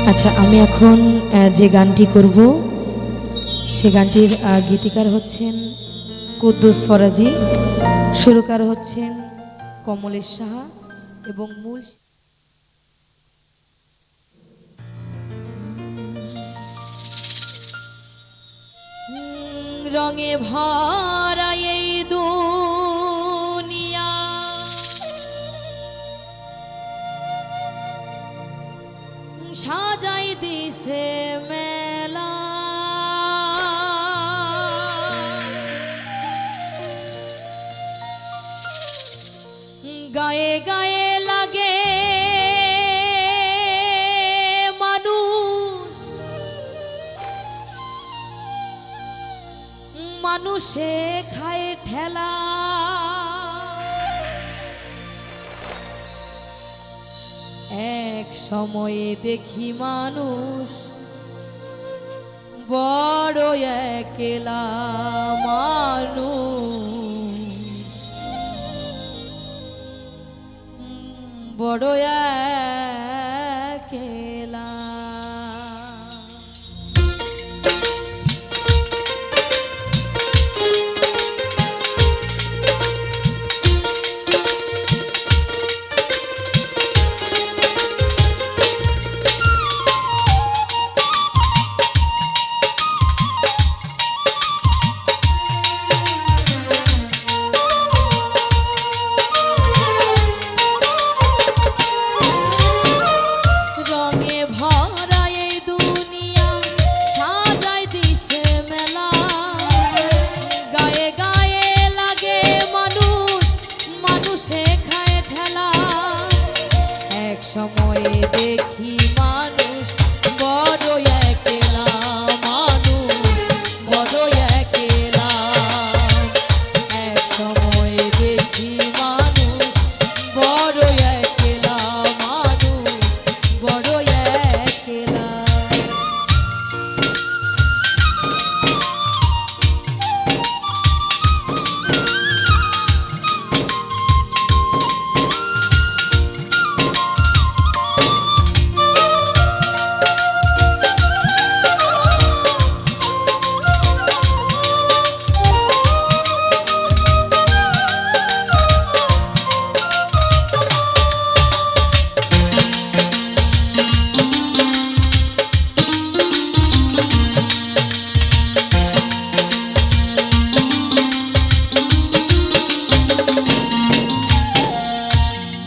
আচ্ছা, আমি এখন যে গানটি করব সে গানটির গীতিকার হচ্ছেন কুদ্দুস ফরাজি, সুরকার হচ্ছেন কমলেশ সাহা এবং মূল রঙে ভরা এই দুনিয়া সাজাই দিছে মেলা, গায়ে গায়ে লাগে মানুষ, মানুষে খায় ঠেলা। এক সময়ে দেখি মানুষ বড় একলা মানুষ, বড় একলা। সময়ে দেখি মানুষ বড় একলা মানুষ, বড় একলা। এক সময়ে দেখি মানুষ বড় একলা মানুষ, বড় একলা।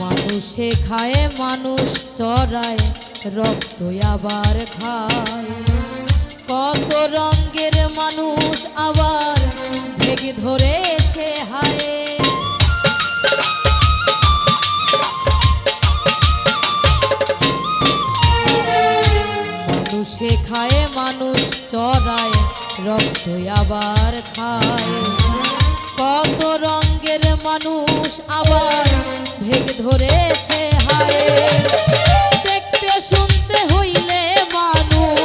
মানুষে খায় মানুষ চড়ায়, রক্ত আবার খায়। কত রঙের মানুষ আবার ভেগ ধরেছে হায়। মানুষে খায় মানুষ চড়ায়, রক্ত আবার খায়। কত রঙের মানুষ আবার ভেগ ধরেছে হায়। দেখতে শুনতে হইলে মানুষ,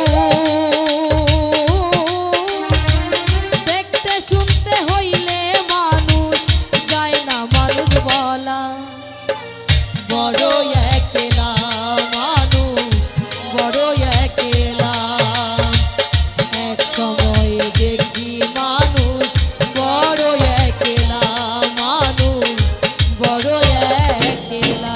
দেখতে শুনতে হইলে মানুষ যায় না মানুষ বলা। বড় একলা মানুষ, বড় একলা। এক সময় দেখি মানুষ বড় একলা মানুষ, বড় একলা।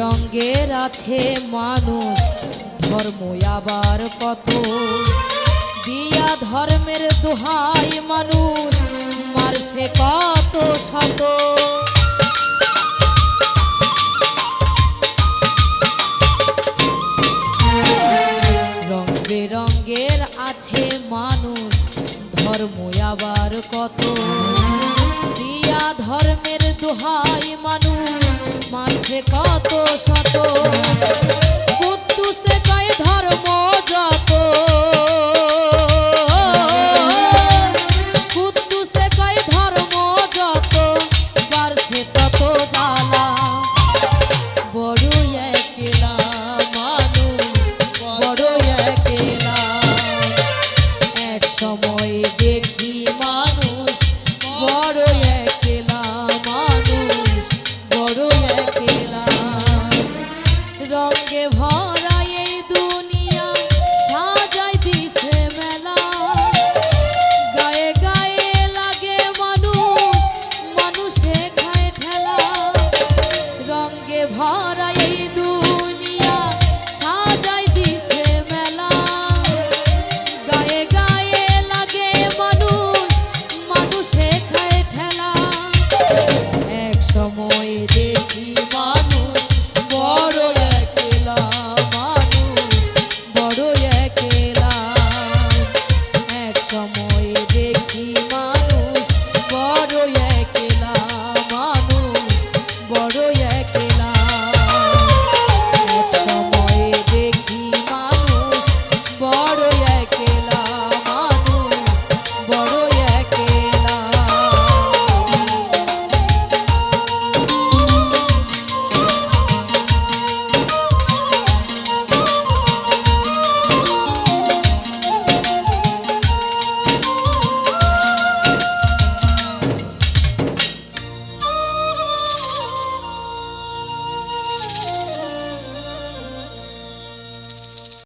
রঙের আছে মানুষ, ধর্ম আবার কত। দিয়া ধর্মের দোহাই মানুষ মারছে কত শত। কত দিয়া ধর্মের দোহাই মানুষ মানছে কত শত কুদ্দুসে কয় ধর্ম